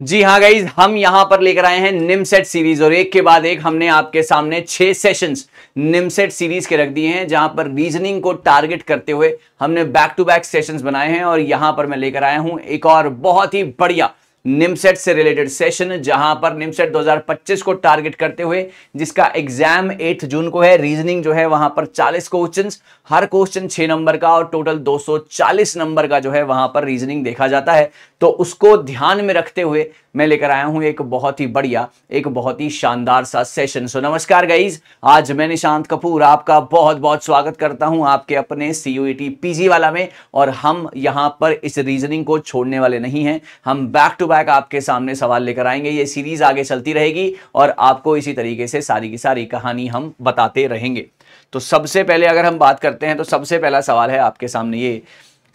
जी हाँ गाइज, हम यहां पर लेकर आए हैं निमसेट सीरीज और एक के बाद एक हमने आपके सामने 6 सेशंस निमसेट सीरीज के रख दिए हैं, जहां पर रीजनिंग को टारगेट करते हुए हमने बैक टू बैक सेशंस बनाए हैं। और यहां पर मैं लेकर आया हूं एक और बहुत ही बढ़िया निमसेट से रिलेटेड सेशन, जहां पर निमसेट 2025 को टारगेट करते हुए, जिसका एग्जाम 8 जून को है। रीजनिंग जो है वहां पर 40 क्वेश्चंस, हर क्वेश्चन 6 नंबर का और टोटल 240 नंबर का जो है वहां पर रीजनिंग देखा जाता है। तो उसको ध्यान में रखते हुए मैं लेकर आया हूं एक बहुत ही बढ़िया, एक बहुत ही शानदार सा सेशन। सो नमस्कार गाइज, आज मैं निशांत कपूर आपका बहुत बहुत स्वागत करता हूं आपके अपने सीयूईटी पीजी वाला में। और हम यहां पर इस रीजनिंग को छोड़ने वाले नहीं हैं, हम बैक टू बैक आपके सामने सवाल लेकर आएंगे। ये सीरीज आगे चलती रहेगी और आपको इसी तरीके से सारी की सारी कहानी हम बताते रहेंगे। तो सबसे पहले अगर हम बात करते हैं तो सबसे पहला सवाल है आपके सामने ये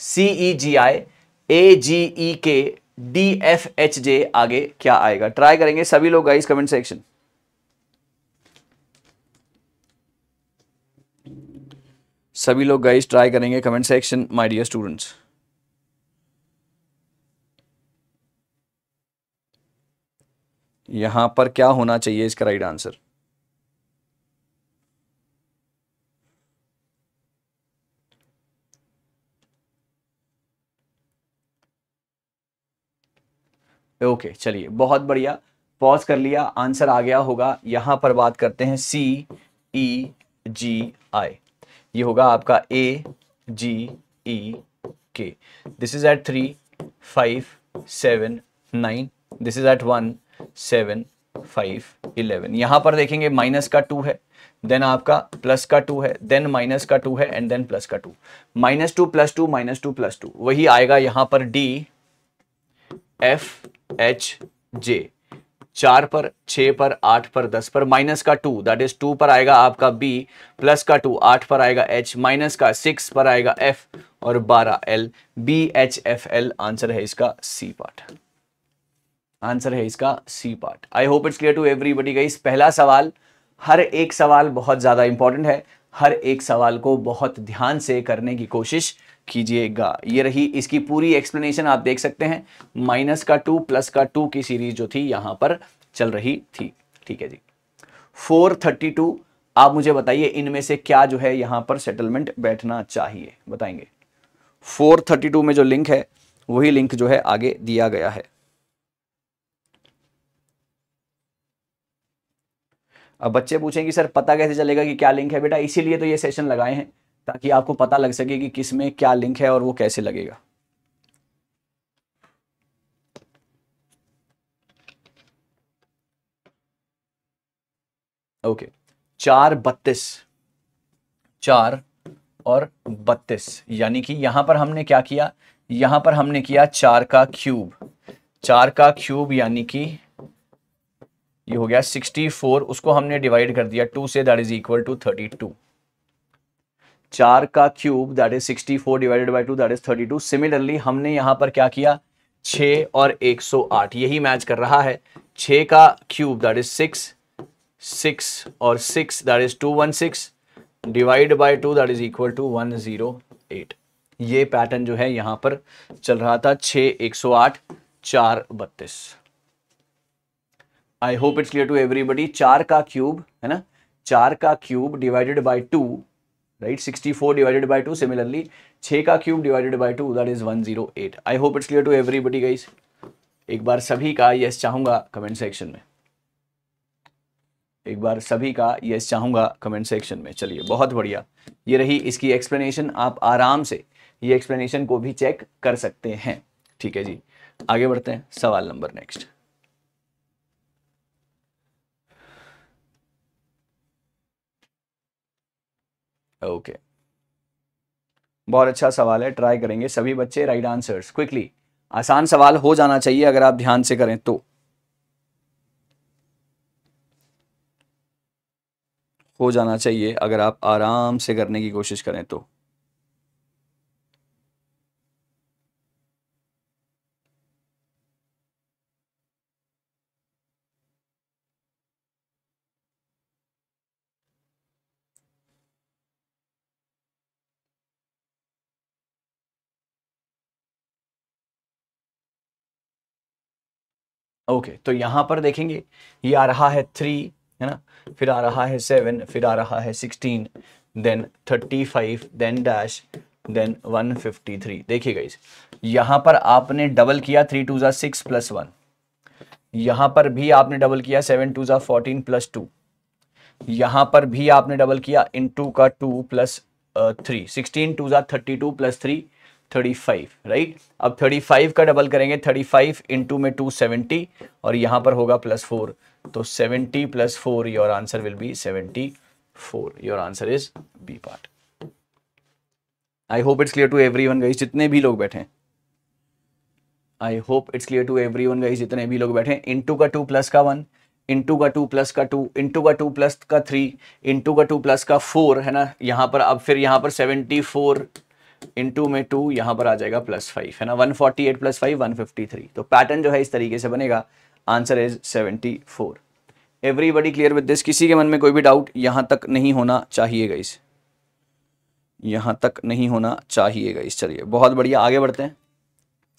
CEGI AGE DFHJ आगे क्या आएगा। ट्राई करेंगे सभी लोग गाइस कमेंट सेक्शन। सभी लोग गाइस ट्राई करेंगे comment section my dear students. यहां पर क्या होना चाहिए इसका राइट आंसर। ओके चलिए बहुत बढ़िया, पॉज कर लिया, आंसर आ गया होगा। यहां पर बात करते हैं CEGI, ये होगा आपका AGE। This is at 3 5 7 9, this is at 1 7 5 11। यहां पर देखेंगे माइनस का 2 है, देन आपका प्लस का 2 है, देन माइनस का 2 है एंड देन प्लस का 2। -2 + 2 -2 + 2 वही आएगा यहां पर DFHJ। 4 पर, 6 पर, 8 पर, 10 पर, माइनस का 2 दैट इज 2 पर आएगा आपका B, प्लस का 2 8 पर आएगा H, माइनस का 6 पर आएगा F और 12 L। BHFL आंसर है इसका C पार्ट, आंसर है इसका C part. I hope it's clear to everybody guys. पहला सवाल, हर एक सवाल बहुत ज्यादा इंपॉर्टेंट है, हर एक सवाल को बहुत ध्यान से करने की कोशिश कीजिएगा। ये रही इसकी पूरी एक्सप्लेनेशन, आप देख सकते हैं -2 +2 की सीरीज जो थी यहां पर चल रही थी। ठीक है जी। 432, आप मुझे बताइए इनमें से क्या जो है यहां पर सेटलमेंट बैठना चाहिए, बताएंगे। 432 में जो लिंक है वही लिंक जो है आगे दिया गया है। अब बच्चे पूछेंगे सर पता कैसे चलेगा कि क्या लिंक है। बेटा इसीलिए तो ये सेशन लगाए हैं, ताकि आपको पता लग सके कि किस में क्या लिंक है और वो कैसे लगेगा। ओके 4 32, 4 और 32, यानी कि यहां पर हमने क्या किया, यहां पर हमने किया 4 का क्यूब, 4 का क्यूब यानी कि ये हो गया 64, उसको हमने डिवाइड कर दिया 2 से, दैट इज इक्वल टू 32। 4 का cube that is 64 divided by 2 that is 32। Similarly हमने यहां पर क्या किया, 6 और 108 यही मैच कर रहा है। 6 का क्यूब दैट इज 6, 6 और 6 that is 216 divide by 2 that is equal to 108। ये पैटर्न जो है यहां पर चल रहा था, 6 108 4 32। I hope it's clear to everybody. 4 का क्यूब है ना, 4 का cube divided by 2, right, 64 divided by 2। Similarly 6 का cube divided by 2 that is 108। I hope it's clear to everybody guys. एक बार सभी का यस चाहूंगा कमेंट सेक्शन में, एक बार सभी का यस चाहूंगा कमेंट सेक्शन में। चलिए बहुत बढ़िया, ये रही इसकी एक्सप्लेनेशन। आप आराम से ये एक्सप्लेनेशन को भी चेक कर सकते हैं। ठीक है जी, आगे बढ़ते हैं। सवाल नंबर नेक्स्ट। ओके बहुत अच्छा सवाल है, ट्राई करेंगे सभी बच्चे राइट आंसर्स क्विकली। आसान सवाल हो जाना चाहिए अगर आप ध्यान से करें तो, हो जाना चाहिए अगर आप आराम से करने की कोशिश करें तो। ओके तो यहां पर देखेंगे ये आ रहा है 3, है ना, फिर आ रहा है 7, फिर आ रहा है 16, देन 35, देन डैश, देन 153। देखिए गाइस यहां पर आपने डबल किया 3 2 6 प्लस 1, यहां पर भी आपने डबल किया 7 2 14 प्लस 2, यहां पर भी आपने डबल किया इनटू का 2 प्लस 3, 16 2 32 प्लस 3 35, राइट। अब 35 का डबल करेंगे, 35 इंटू में 270 और यहां पर होगा प्लस 4, तो 70 plus 4 your answer will be 74। Your answer is B part. I hope it's clear to everyone guys जितने भी लोग बैठे हैं। I hope it's clear to everyone guys जितने भी लोग बैठे हैं। इंटू का 2 प्लस का 1, इंटू का 2 प्लस का 2, इंटू का 2 प्लस का 3, इंटू का 2 प्लस का 4, है ना। यहाँ पर अब फिर यहाँ पर 74 इंटू में 2, यहाँ पर आ जाएगा प्लस 5, है ना। 148 प्लस 5 153। तो पैटर्न जो है इस तरीके से बनेगा। Answer is 74। Everybody clear with this? किसी के मन में कोई भी डाउट यहाँ तक नहीं होना चाहिए गाइस, यहाँ तक नहीं होना चाहिए गाइस। चलिए बहुत बढ़िया, आगे बढ़ते हैं।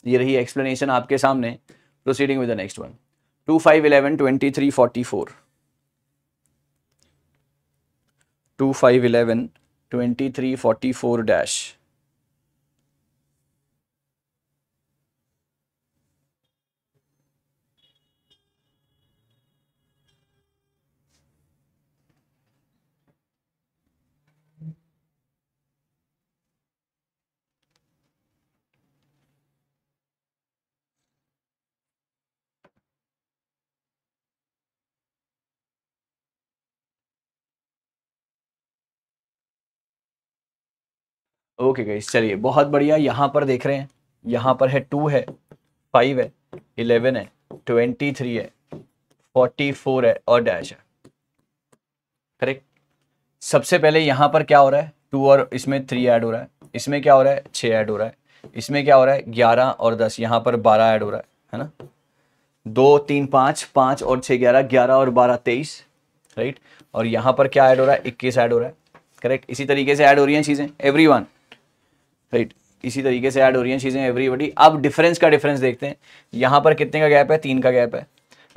ये रही एक्सप्लेनेशन आपके सामने। Proceeding with the next one. 2 5 11 23 44, 2 5 11 23 44 dash. Okay guys चलिए बहुत बढ़िया। यहाँ पर देख रहे हैं, यहाँ पर है 2 है, 5 है, 11 है, 23 है, 44 है और डैश है, करेक्ट। सबसे पहले यहाँ पर क्या हो रहा है, 2 और इसमें 3 ऐड हो रहा है, इसमें क्या हो रहा है 6 ऐड हो रहा है, इसमें क्या हो रहा है 11 और 10, यहाँ पर 12 ऐड हो रहा है ना। 2 3 5, 5 और 6 11, 11 और 12 23, राइट। और यहाँ पर क्या ऐड हो रहा है 21 ऐड हो रहा है, करेक्ट। इसी तरीके से ऐड हो रही हैं चीज़ें एवरीवन, राइट। इसी तरीके से ऐड हो रही हैं चीज़ें एवरीबॉडी। अब डिफरेंस का डिफरेंस देखते हैं। यहाँ पर कितने का गैप है, 3 का गैप है।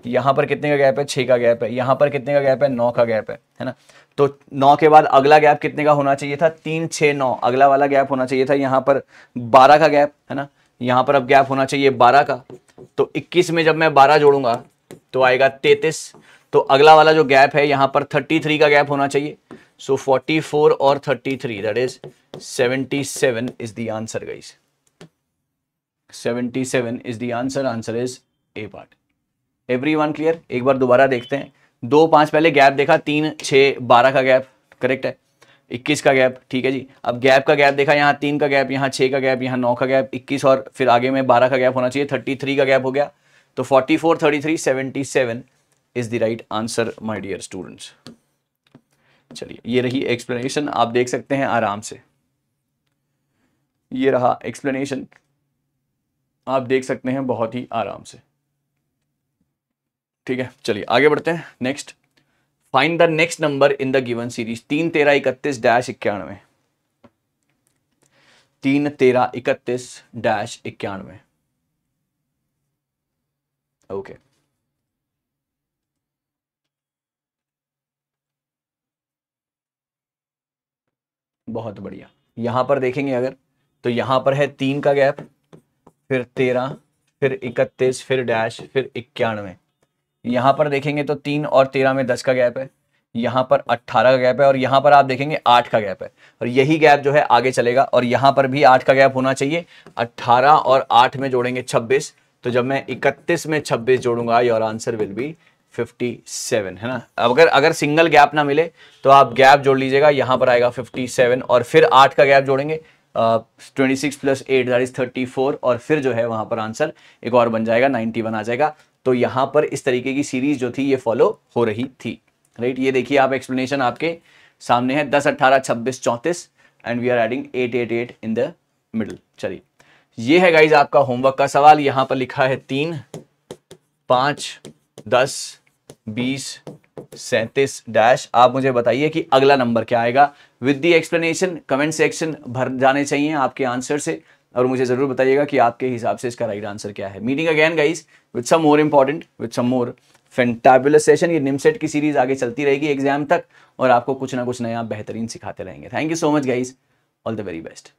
यहाँ पर कितने का गैप है, 6 का गैप है। यहाँ पर कितने का गैप है, 9 का गैप है ना। तो 9 के बाद अगला गैप कितने का होना चाहिए था, 3 6 9, अगला वाला गैप होना चाहिए था यहाँ पर 12 का गैप, है ना। यहाँ पर अब गैप होना चाहिए 12 का। तो 21 में जब मैं 12 जोड़ूंगा तो आएगा 33। तो अगला वाला जो गैप है यहाँ पर 33 का गैप होना चाहिए। सो 44 और 33 that is 77 is the answer guys. 77 is the answer. Answer is A part. Everyone clear? एक बार दोबारा देखते हैं। 2 5 पहले गैप देखा, 3 6 12 का गैप, करेक्ट है। 21 का गैप, ठीक है जी। अब गैप का गैप देखा, यहाँ 3 का गैप, यहाँ 6 का गैप, यहाँ 9 का गैप, 21 और फिर आगे में 12 का गैप होना चाहिए, 33 का गैप हो गया। तो 44 33 77 is the right answer my dear students. चलिए ये रही एक्सप्लेनेशन, आप देख सकते हैं आराम से। ये रहा एक्सप्लेनेशन, आप देख सकते हैं बहुत ही आराम से, ठीक है। चलिए आगे बढ़ते हैं। Next, find the next number in the given series. 3 13 31 dash 91, 3 13 31 dash 91। Okay बहुत बढ़िया। यहां पर देखेंगे अगर, तो यहां पर है 3 का गैप, फिर 13, फिर 31, फिर डैश, फिर 91। यहां पर देखेंगे तो 3 और 13 में 10 का गैप है, यहां पर 18 का गैप है और यहां पर आप देखेंगे 8 का गैप है। और यही गैप जो है आगे चलेगा और यहां पर भी 8 का गैप होना चाहिए। 18 और 8 में जोड़ेंगे 26। तो जब मैं 31 में 26 जोड़ूंगा योर आंसर विल बी 57, है ना। अगर सिंगल गैप ना मिले तो आप गैप जोड़ लीजिएगा, यहां पर आएगा 57 और फिर 8 का गैप जोड़ेंगे, 26 प्लस 8 दैट इज 34 और फिर जो है वहां पर आंसर एक और बन जाएगा, 91 आ जाएगा। तो यहां पर इस तरीके की सीरीज जो थी ये फॉलो हो रही थी, राइट। ये देखिए आप एक्सप्लेनेशन आपके सामने है, 10 18 26 34 and we are adding 8 8 8 in the middle. चलिए ये है गाइज आपका होमवर्क का सवाल। यहां पर लिखा है 3 5 10 20 37 डैश। आप मुझे बताइए कि अगला नंबर क्या आएगा। With the explanation comment section भर जाने चाहिए आपके आंसर से। और मुझे जरूर बताइएगा कि आपके हिसाब से इसका राइट आंसर क्या है। Meeting again guys with some more important, with some more fantabulous session. ये निमसेट की सीरीज आगे चलती रहेगी एग्जाम तक और आपको कुछ ना कुछ नया बेहतरीन सिखाते रहेंगे। Thank you so much guys, all the very best.